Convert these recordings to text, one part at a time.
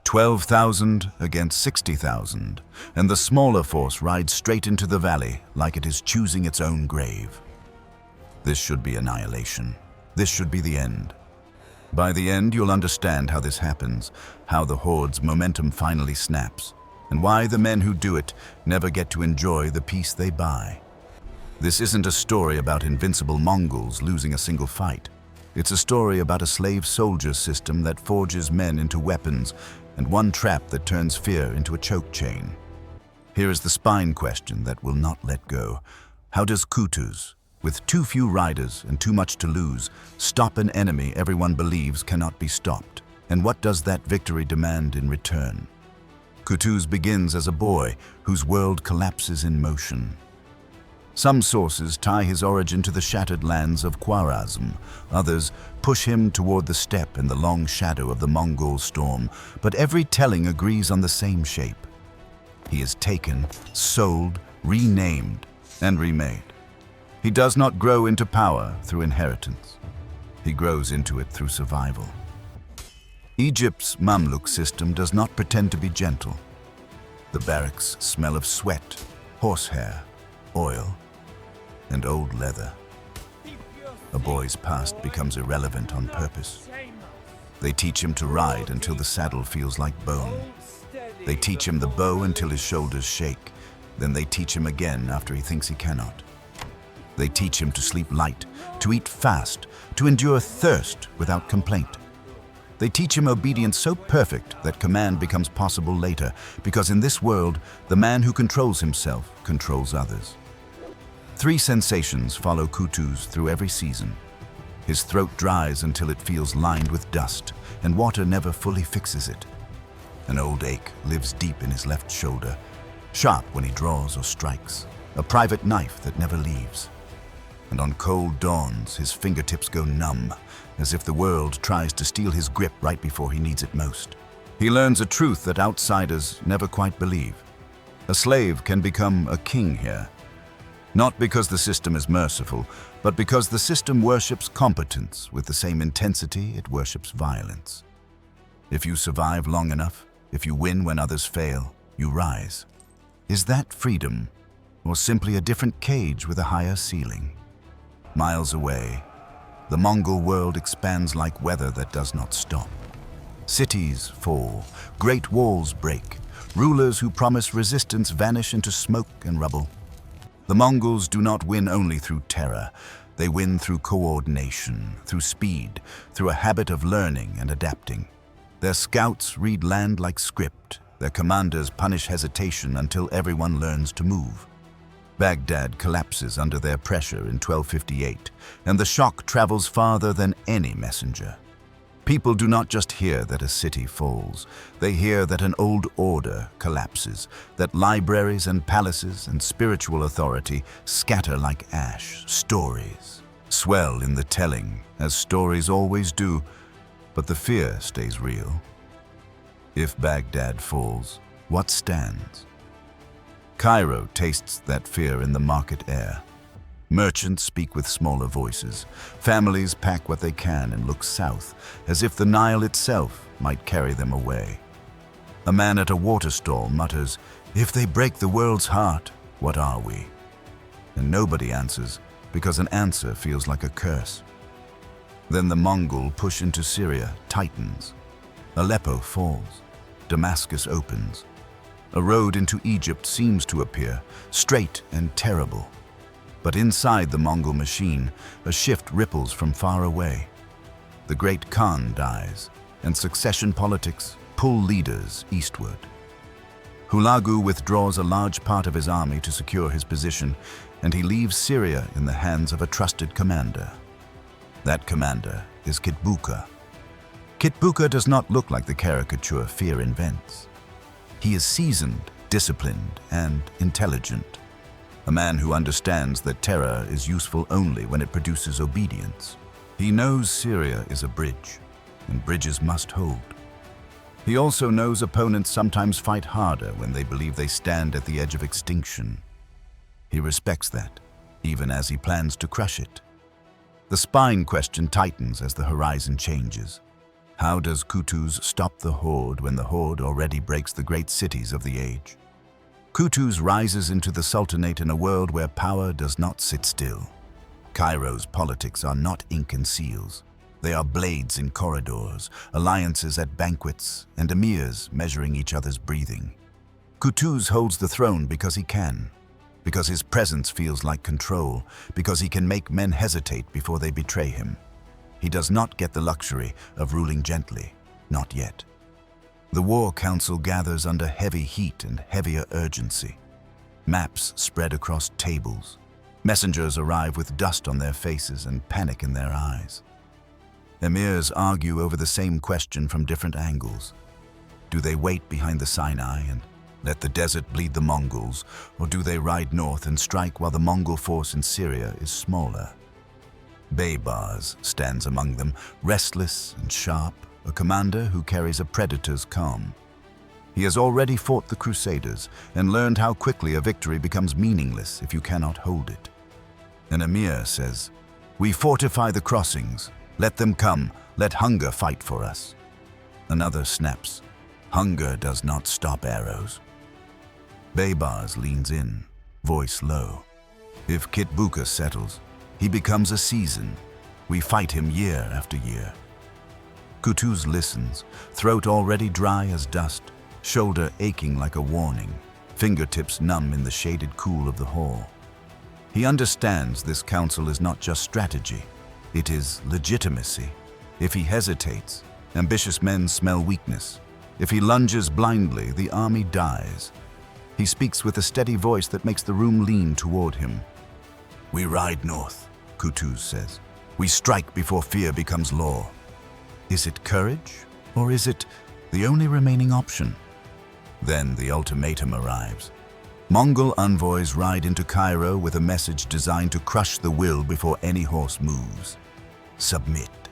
12,000 against 60,000, and the smaller force rides straight into the valley like it is choosing its own grave. This should be annihilation. This should be the end. By the end, you'll understand how this happens, how the Horde's momentum finally snaps, and why the men who do it never get to enjoy the peace they buy. This isn't a story about invincible Mongols losing a single fight. It's a story about a slave soldier system that forges men into weapons and one trap that turns fear into a choke chain. Here is the spine question that will not let go. How does Qutuz, with too few riders and too much to lose, stop an enemy everyone believes cannot be stopped? And what does that victory demand in return? Qutuz begins as a boy whose world collapses in motion. Some sources tie his origin to the shattered lands of Khwarezm. Others push him toward the steppe in the long shadow of the Mongol storm, but every telling agrees on the same shape. He is taken, sold, renamed, and remade. He does not grow into power through inheritance. He grows into it through survival. Egypt's Mamluk system does not pretend to be gentle. The barracks smell of sweat, horsehair, oil, and old leather. A boy's past becomes irrelevant on purpose. They teach him to ride until the saddle feels like bone. They teach him the bow until his shoulders shake. Then they teach him again after he thinks he cannot. They teach him to sleep light, to eat fast, to endure thirst without complaint. They teach him obedience so perfect that command becomes possible later, because in this world, the man who controls himself controls others. 3 sensations follow Qutuz through every season. His throat dries until it feels lined with dust, and water never fully fixes it. An old ache lives deep in his left shoulder, sharp when he draws or strikes, a private knife that never leaves. And on cold dawns, his fingertips go numb, as if the world tries to steal his grip right before he needs it most. He learns a truth that outsiders never quite believe. A slave can become a king here. Not because the system is merciful, but because the system worships competence with the same intensity it worships violence. If you survive long enough, if you win when others fail, you rise. Is that freedom, or simply a different cage with a higher ceiling? Miles away, the Mongol world expands like weather that does not stop. Cities fall, great walls break, rulers who promise resistance vanish into smoke and rubble. The Mongols do not win only through terror. They win through coordination, through speed, through a habit of learning and adapting. Their scouts read land like script. Their commanders punish hesitation until everyone learns to move. Baghdad collapses under their pressure in 1258, and the shock travels farther than any messenger. People do not just hear that a city falls. They hear that an old order collapses, that libraries and palaces and spiritual authority scatter like ash. Stories swell in the telling, as stories always do, but the fear stays real. If Baghdad falls, what stands? Cairo tastes that fear in the market air. Merchants speak with smaller voices. Families pack what they can and look south, as if the Nile itself might carry them away. A man at a water stall mutters, "If they break the world's heart, what are we?" And nobody answers, because an answer feels like a curse. Then the Mongol push into Syria tightens. Aleppo falls. Damascus opens. A road into Egypt seems to appear, straight and terrible. But inside the Mongol machine, a shift ripples from far away. The great Khan dies, and succession politics pull leaders eastward. Hulagu withdraws a large part of his army to secure his position, and he leaves Syria in the hands of a trusted commander. That commander is Kitbuqa. Kitbuqa does not look like the caricature fear invents. He is seasoned, disciplined, and intelligent. A man who understands that terror is useful only when it produces obedience. He knows Syria is a bridge, and bridges must hold. He also knows opponents sometimes fight harder when they believe they stand at the edge of extinction. He respects that, even as he plans to crush it. The spine question tightens as the horizon changes. How does Qutuz stop the Horde when the Horde already breaks the great cities of the age? Qutuz rises into the Sultanate in a world where power does not sit still. Cairo's politics are not ink and seals. They are blades in corridors, alliances at banquets, and emirs measuring each other's breathing. Qutuz holds the throne because he can, because his presence feels like control, because he can make men hesitate before they betray him. He does not get the luxury of ruling gently, not yet. The War Council gathers under heavy heat and heavier urgency. Maps spread across tables. Messengers arrive with dust on their faces and panic in their eyes. Emirs argue over the same question from different angles. Do they wait behind the Sinai and let the desert bleed the Mongols, or do they ride north and strike while the Mongol force in Syria is smaller? Baybars stands among them, restless and sharp, a commander who carries a predator's calm. He has already fought the Crusaders and learned how quickly a victory becomes meaningless if you cannot hold it. An emir says, "We fortify the crossings. Let them come. Let hunger fight for us." Another snaps, "Hunger does not stop arrows." Baybars leans in, voice low. "If Kitbuqa settles, he becomes a season. We fight him year after year." Qutuz listens, throat already dry as dust, shoulder aching like a warning, fingertips numb in the shaded cool of the hall. He understands this council is not just strategy, it is legitimacy. If he hesitates, ambitious men smell weakness. If he lunges blindly, the army dies. He speaks with a steady voice that makes the room lean toward him. "We ride north," Qutuz says. "We strike before fear becomes law." Is it courage, or is it the only remaining option? Then the ultimatum arrives. Mongol envoys ride into Cairo with a message designed to crush the will before any horse moves. Submit.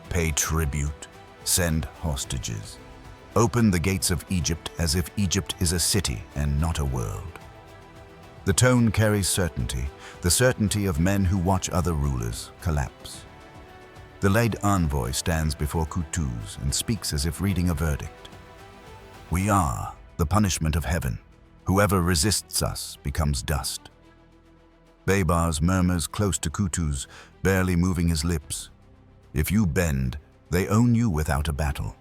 Pay tribute. Send hostages. Open the gates of Egypt as if Egypt is a city and not a world. The tone carries certainty, the certainty of men who watch other rulers collapse. The late envoy stands before Qutuz and speaks as if reading a verdict. "We are the punishment of heaven. Whoever resists us becomes dust." Baybars murmurs close to Qutuz, barely moving his lips. "If you bend, they own you without a battle."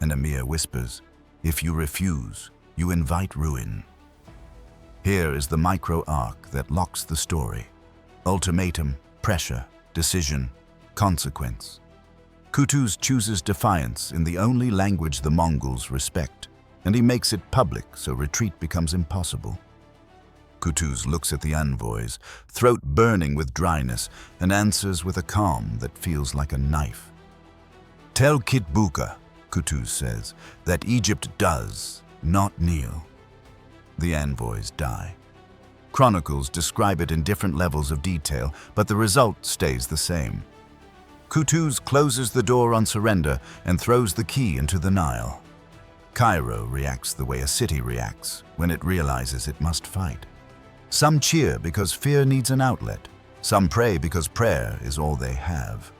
An emir whispers, "If you refuse, you invite ruin." Here is the micro-arc that locks the story. Ultimatum, pressure, decision, consequence. Qutuz chooses defiance in the only language the Mongols respect, and he makes it public so retreat becomes impossible. Qutuz looks at the envoys, throat burning with dryness, and answers with a calm that feels like a knife. "Tell Kitbuqa," Qutuz says, "that Egypt does not kneel." The envoys die. Chronicles describe it in different levels of detail, but the result stays the same. Qutuz closes the door on surrender and throws the key into the Nile. Cairo reacts the way a city reacts when it realizes it must fight. Some cheer because fear needs an outlet. Some pray because prayer is all they have.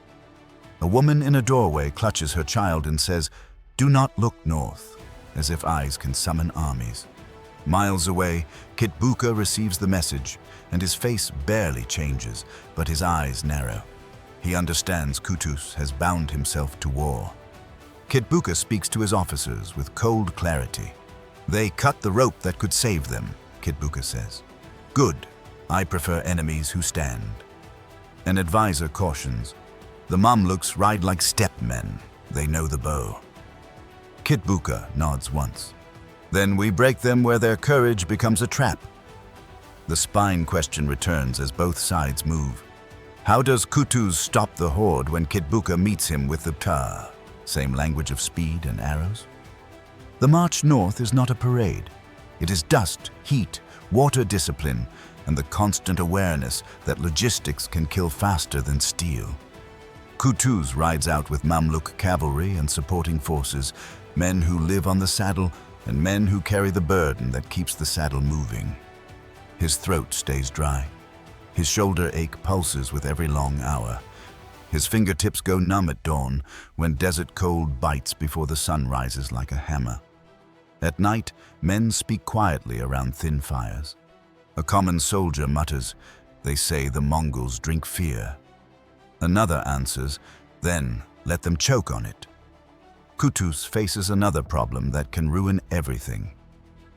A woman in a doorway clutches her child and says, "Do not look north," as if eyes can summon armies. Miles away, Kitbuqa receives the message, and his face barely changes, but his eyes narrow. He understands Qutuz has bound himself to war. Kitbuqa speaks to his officers with cold clarity. "They cut the rope that could save them," Kitbuqa says. "Good. I prefer enemies who stand." An advisor cautions, "The Mamluks ride like steppe men. They know the bow." Kitbuqa nods once. "Then we break them where their courage becomes a trap." The spine question returns as both sides move. How does Qutuz stop the Horde when Kitbuqa meets him with the Ptah? Same language of speed and arrows? The march north is not a parade. It is dust, heat, water discipline, and the constant awareness that logistics can kill faster than steel. Qutuz rides out with Mamluk cavalry and supporting forces, men who live on the saddle and men who carry the burden that keeps the saddle moving. His throat stays dry. His shoulder ache pulses with every long hour. His fingertips go numb at dawn when desert cold bites before the sun rises like a hammer. At night, men speak quietly around thin fires. A common soldier mutters, "They say the Mongols drink fear." Another answers, "Then let them choke on it." Qutuz faces another problem that can ruin everything.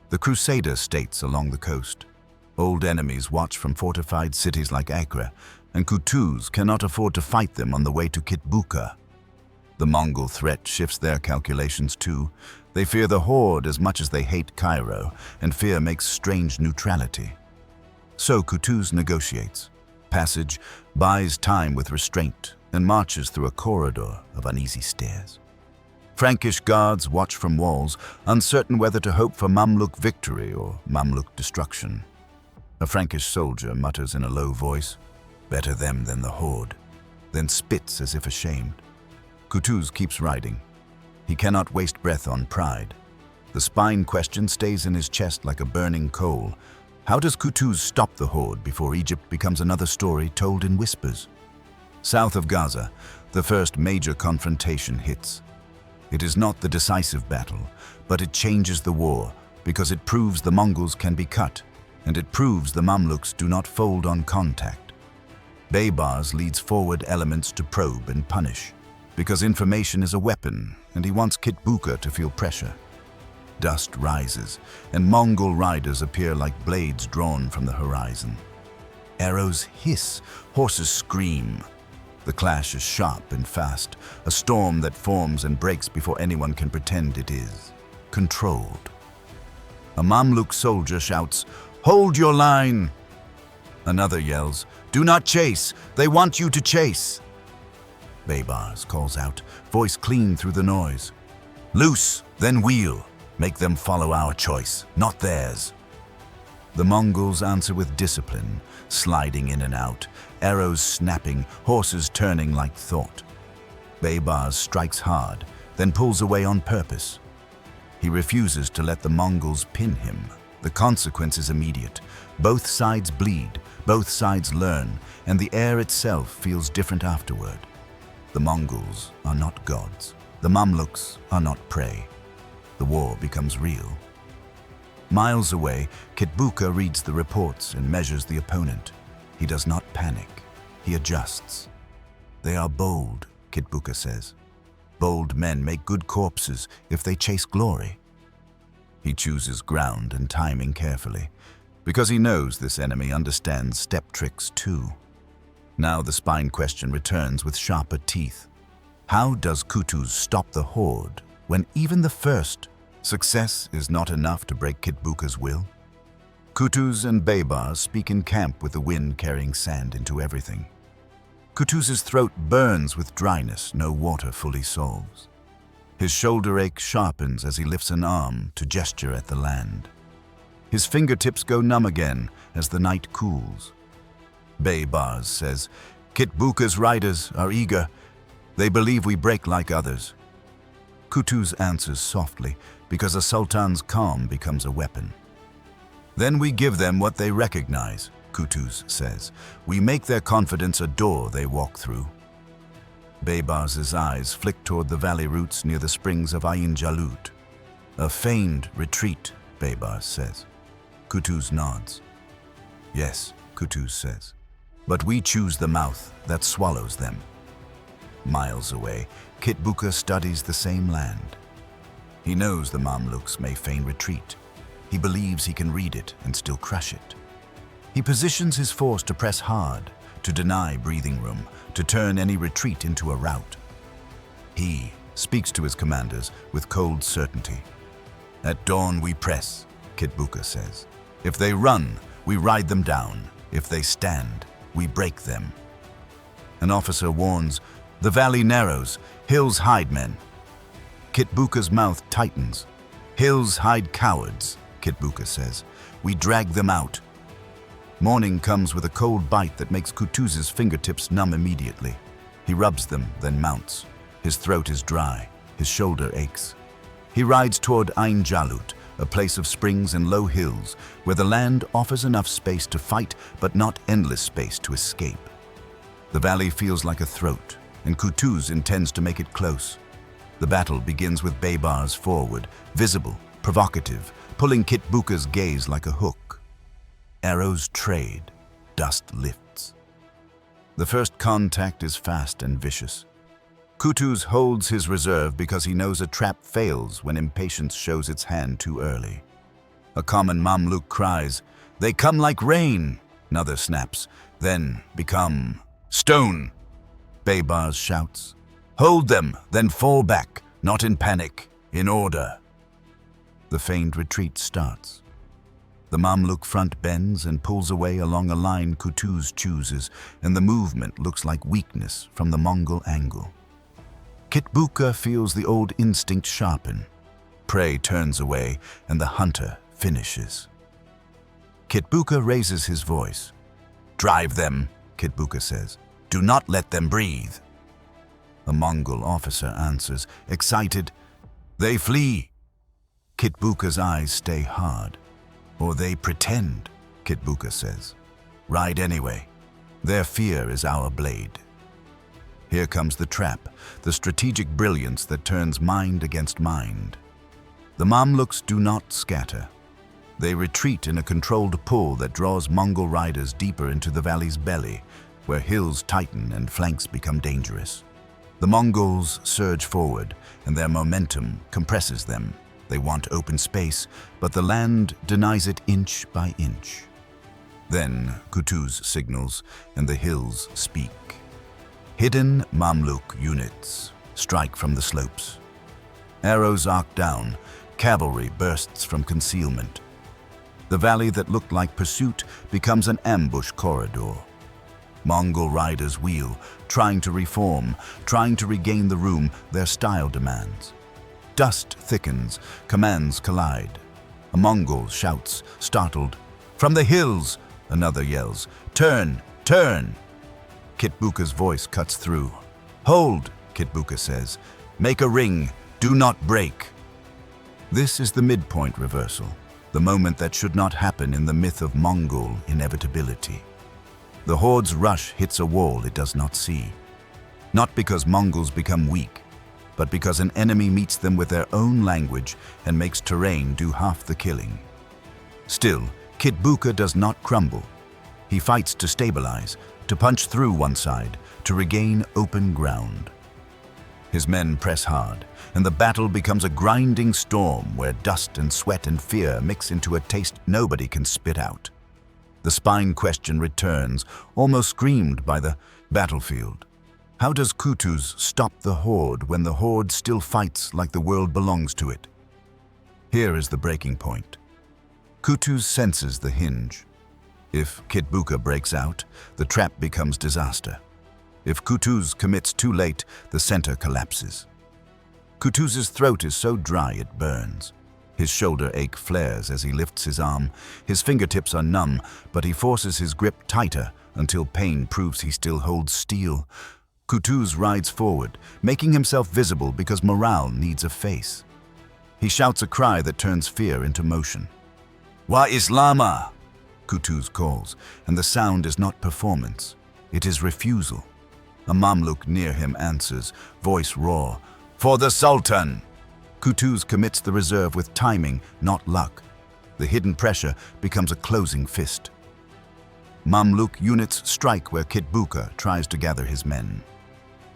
The Crusader states along the coast. Old enemies watch from fortified cities like Acre, and Qutuz cannot afford to fight them on the way to Kitbuqa. The Mongol threat shifts their calculations too. They fear the Horde as much as they hate Cairo, and fear makes strange neutrality. So Qutuz negotiates. Passage, buys time with restraint, and marches through a corridor of uneasy stairs. Frankish guards watch from walls, uncertain whether to hope for Mamluk victory or Mamluk destruction. A Frankish soldier mutters in a low voice, "Better them than the Horde," then spits as if ashamed. Qutuz keeps riding. He cannot waste breath on pride. The spine question stays in his chest like a burning coal. How does Qutuz stop the Horde before Egypt becomes another story told in whispers? South of Gaza, the first major confrontation hits. It is not the decisive battle, but it changes the war because it proves the Mongols can be cut, and it proves the Mamluks do not fold on contact. Baybars leads forward elements to probe and punish, because information is a weapon, and he wants Kitbuqa to feel pressure. Dust rises, and Mongol riders appear like blades drawn from the horizon. Arrows hiss, horses scream. The clash is sharp and fast, a storm that forms and breaks before anyone can pretend it is. Controlled. A Mamluk soldier shouts, "Hold your line!" Another yells, "Do not chase! They want you to chase!" Baybars calls out, voice clean through the noise. "Loose, then wheel. Make them follow our choice, not theirs." The Mongols answer with discipline, sliding in and out, arrows snapping, horses turning like thought. Baybars strikes hard, then pulls away on purpose. He refuses to let the Mongols pin him. The consequence is immediate. Both sides bleed, both sides learn, and the air itself feels different afterward. The Mongols are not gods. The Mamluks are not prey. The war becomes real. Miles away, Kitbuqa reads the reports and measures the opponent. He does not panic. He adjusts. "They are bold," Kitbuqa says. "Bold men make good corpses if they chase glory." He chooses ground and timing carefully, because he knows this enemy understands step tricks too. Now the spine question returns with sharper teeth. How does Qutuz stop the Horde when even the first success is not enough to break Kitbuqa's will? Qutuz and Baybars speak in camp with the wind carrying sand into everything. Qutuz's throat burns with dryness no water fully solves. His shoulder ache sharpens as he lifts an arm to gesture at the land. His fingertips go numb again as the night cools. Baybars says, "Kitbuqa's riders are eager. They believe we break like others." Qutuz answers softly, because a sultan's calm becomes a weapon. "Then we give them what they recognize," Qutuz says. "We make their confidence a door they walk through." Baybars's eyes flick toward the valley roots near the springs of Ain Jalut. "A feigned retreat," Baybars says. Qutuz nods. "Yes," Qutuz says, "but we choose the mouth that swallows them." Miles away, Kitbuqa studies the same land. He knows the Mamluks may feign retreat. He believes he can read it and still crush it. He positions his force to press hard, to deny breathing room, to turn any retreat into a rout. He speaks to his commanders with cold certainty. "At dawn we press," Kitbuqa says. "If they run, we ride them down. If they stand, we break them." An officer warns, "The valley narrows, hills hide men." Kitbuqa's mouth tightens. "Hills hide cowards," Kitbuqa says. "We drag them out." Morning comes with a cold bite that makes Qutuz's fingertips numb immediately. He rubs them, then mounts. His throat is dry. His shoulder aches. He rides toward Ain Jalut, a place of springs and low hills, where the land offers enough space to fight, but not endless space to escape. The valley feels like a throat, and Qutuz intends to make it close. The battle begins with Baybars forward, visible, provocative, pulling Kitbuqa's gaze like a hook. Arrows trade, dust lifts. The first contact is fast and vicious. Qutuz holds his reserve because he knows a trap fails when impatience shows its hand too early. A common Mamluk cries, "They come like rain!" Another snaps, "Then become stone!" Baybars shouts, "Hold them, then fall back, not in panic, in order." The feigned retreat starts. The Mamluk front bends and pulls away along a line Qutuz chooses, and the movement looks like weakness from the Mongol angle. Kitbuqa feels the old instinct sharpen. Prey turns away, and the hunter finishes. Kitbuqa raises his voice. "Drive them," Kitbuqa says. "Do not let them breathe." A Mongol officer answers, excited, "They flee." Kitbuqa's eyes stay hard. "Or they pretend," Kitbuqa says. "Ride anyway. Their fear is our blade." Here comes the trap, the strategic brilliance that turns mind against mind. The Mamluks do not scatter. They retreat in a controlled pull that draws Mongol riders deeper into the valley's belly, where hills tighten and flanks become dangerous. The Mongols surge forward, and their momentum compresses them. They want open space, but the land denies it inch by inch. Then Qutuz signals, and the hills speak. Hidden Mamluk units strike from the slopes. Arrows arc down, cavalry bursts from concealment. The valley that looked like pursuit becomes an ambush corridor. Mongol riders wheel, trying to reform, trying to regain the room their style demands. Dust thickens, commands collide. A Mongol shouts, startled, "From the hills!" Another yells, "Turn! Turn!" Kitbuqa's voice cuts through. "Hold!" Kitbuqa says. "Make a ring! Do not break!" This is the midpoint reversal, the moment that should not happen in the myth of Mongol inevitability. The Horde's rush hits a wall it does not see. Not because Mongols become weak, but because an enemy meets them with their own language and makes terrain do half the killing. Still, Kitbuqa does not crumble. He fights to stabilize, to punch through one side, to regain open ground. His men press hard, and the battle becomes a grinding storm where dust and sweat and fear mix into a taste nobody can spit out. The spine question returns, almost screamed by the battlefield. How does Qutuz stop the Horde when the Horde still fights like the world belongs to it? Here is the breaking point. Qutuz senses the hinge. If Kitbuqa breaks out, the trap becomes disaster. If Qutuz commits too late, the center collapses. Qutuz's throat is so dry it burns. His shoulder ache flares as he lifts his arm. His fingertips are numb, but he forces his grip tighter until pain proves he still holds steel. Qutuz rides forward, making himself visible because morale needs a face. He shouts a cry that turns fear into motion. "Wa Islama!" Qutuz calls, and the sound is not performance. It is refusal. A Mamluk near him answers, voice raw, "For the Sultan!" Qutuz commits the reserve with timing, not luck. The hidden pressure becomes a closing fist. Mamluk units strike where Kitbuqa tries to gather his men.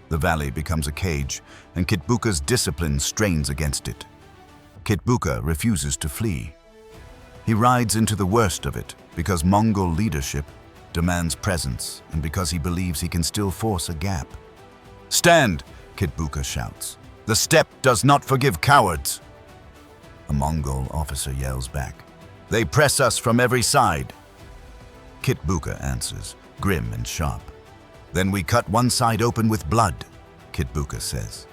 The valley becomes a cage, and Kitbuqa's discipline strains against it. Kitbuqa refuses to flee. He rides into the worst of it because Mongol leadership demands presence and because he believes he can still force a gap. "Stand!" Kitbuqa shouts. "The steppe does not forgive cowards!" A Mongol officer yells back. "They press us from every side!" Kitbuqa answers, grim and sharp. "Then we cut one side open with blood," Kitbuqa says.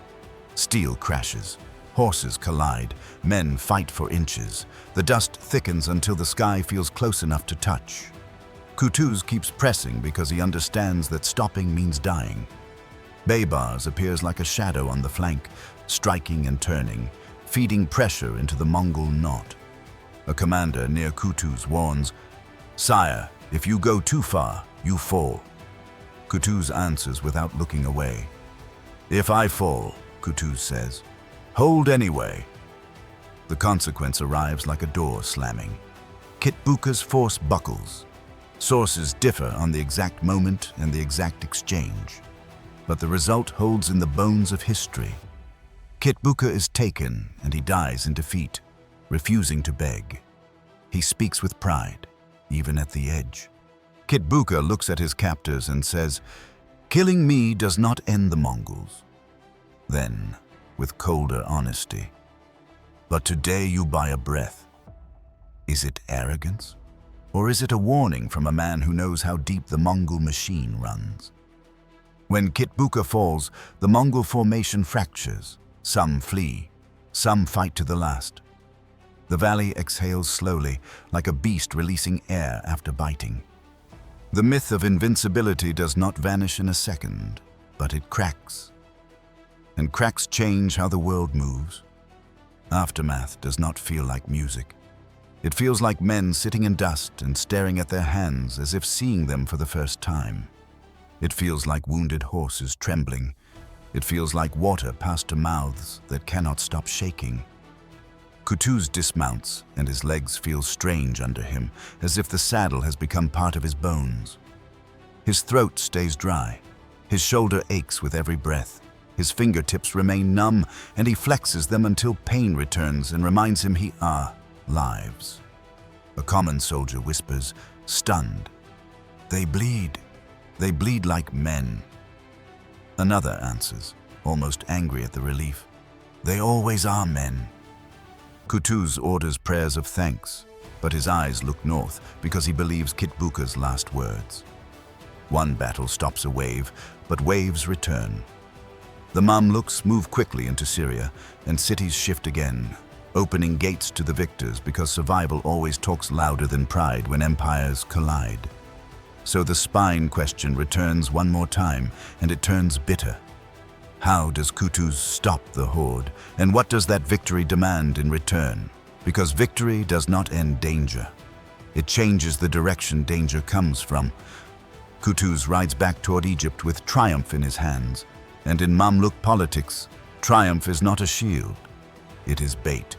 Steel crashes. Horses collide. Men fight for inches. The dust thickens until the sky feels close enough to touch. Qutuz keeps pressing because he understands that stopping means dying. Baybars appears like a shadow on the flank, striking and turning, feeding pressure into the Mongol knot. A commander near Qutuz warns, "Sire, if you go too far, you fall." Qutuz answers without looking away. "If I fall," Qutuz says, "hold anyway." The consequence arrives like a door slamming. Kitbuqa's force buckles. Sources differ on the exact moment and the exact exchange, but the result holds in the bones of history. Kitbuqa is taken and he dies in defeat, refusing to beg. He speaks with pride, even at the edge. Kitbuqa looks at his captors and says, "Killing me does not end the Mongols." Then, with colder honesty, "But today you buy a breath." Is it arrogance? Or is it a warning from a man who knows how deep the Mongol machine runs? When Kitbuqa falls, the Mongol formation fractures. Some flee, some fight to the last. The valley exhales slowly, like a beast releasing air after biting. The myth of invincibility does not vanish in a second, but it cracks. And cracks change how the world moves. Aftermath does not feel like music. It feels like men sitting in dust and staring at their hands as if seeing them for the first time. It feels like wounded horses trembling. It feels like water passed to mouths that cannot stop shaking. Qutuz dismounts, and his legs feel strange under him, as if the saddle has become part of his bones. His throat stays dry. His shoulder aches with every breath. His fingertips remain numb, and he flexes them until pain returns and reminds him he lives. A common soldier whispers, stunned, "They bleed. They bleed like men." Another answers, almost angry at the relief, "They always are men." Qutuz orders prayers of thanks, but his eyes look north because he believes Kitbuqa's last words. One battle stops a wave, but waves return. The Mamluks move quickly into Syria, and cities shift again, opening gates to the victors because survival always talks louder than pride when empires collide. So the spine question returns one more time, and it turns bitter. How does Qutuz stop the Horde, and what does that victory demand in return? Because victory does not end danger. It changes the direction danger comes from. Qutuz rides back toward Egypt with triumph in his hands, and in Mamluk politics, triumph is not a shield, it is bait.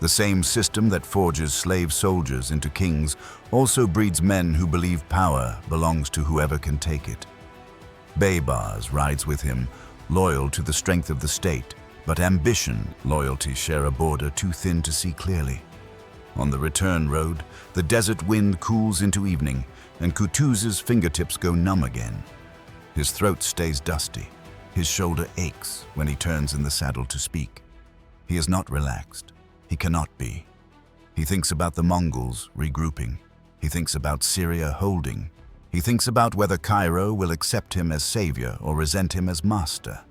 The same system that forges slave soldiers into kings also breeds men who believe power belongs to whoever can take it. Baybars rides with him, loyal to the strength of the state, but ambition, loyalty share a border too thin to see clearly. On the return road, the desert wind cools into evening, and Qutuz's fingertips go numb again. His throat stays dusty. His shoulder aches when he turns in the saddle to speak. He is not relaxed. He cannot be. He thinks about the Mongols regrouping. He thinks about Syria holding. He thinks about whether Cairo will accept him as savior or resent him as master.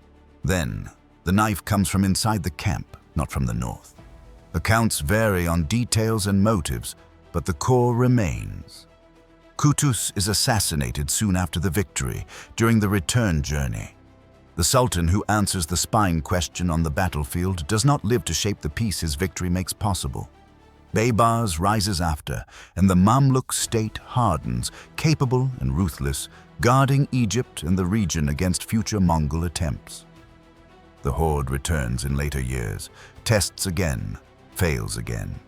Then, the knife comes from inside the camp, not from the north. Accounts vary on details and motives, but the core remains. Qutuz is assassinated soon after the victory, during the return journey. The Sultan who answers the spine question on the battlefield does not live to shape the peace his victory makes possible. Baybars rises after, and the Mamluk state hardens, capable and ruthless, guarding Egypt and the region against future Mongol attempts. The Horde returns in later years, tests again, fails again,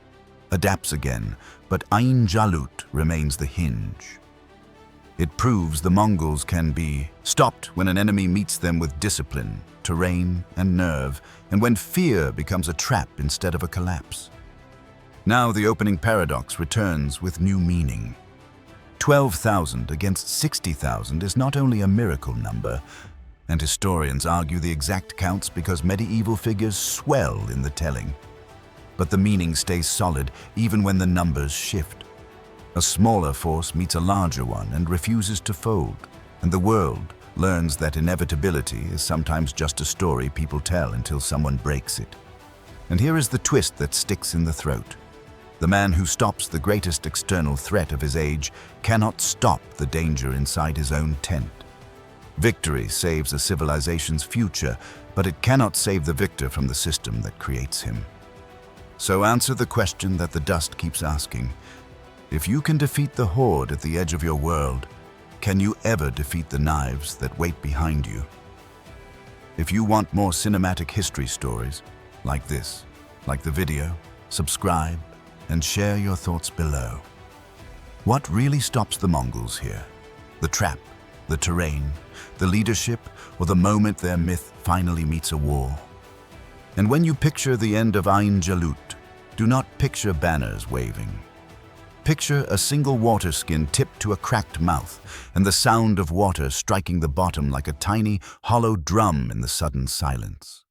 adapts again, but Ain Jalut remains the hinge. It proves the Mongols can be stopped when an enemy meets them with discipline, terrain, and nerve, and when fear becomes a trap instead of a collapse. Now the opening paradox returns with new meaning. 12,000 against 60,000 is not only a miracle number, and historians argue the exact counts because medieval figures swell in the telling. But the meaning stays solid even when the numbers shift. A smaller force meets a larger one and refuses to fold, and the world learns that inevitability is sometimes just a story people tell until someone breaks it. And here is the twist that sticks in the throat. The man who stops the greatest external threat of his age cannot stop the danger inside his own tent. Victory saves a civilization's future, but it cannot save the victor from the system that creates him. So answer the question that the dust keeps asking. If you can defeat the Horde at the edge of your world, can you ever defeat the knives that wait behind you? If you want more cinematic history stories, like this, like the video, subscribe, and share your thoughts below. What really stops the Mongols here? The trap, the terrain, the leadership, or the moment their myth finally meets a wall? And when you picture the end of Ain Jalut, do not picture banners waving. Picture a single water skin tipped to a cracked mouth, and the sound of water striking the bottom like a tiny, hollow drum in the sudden silence.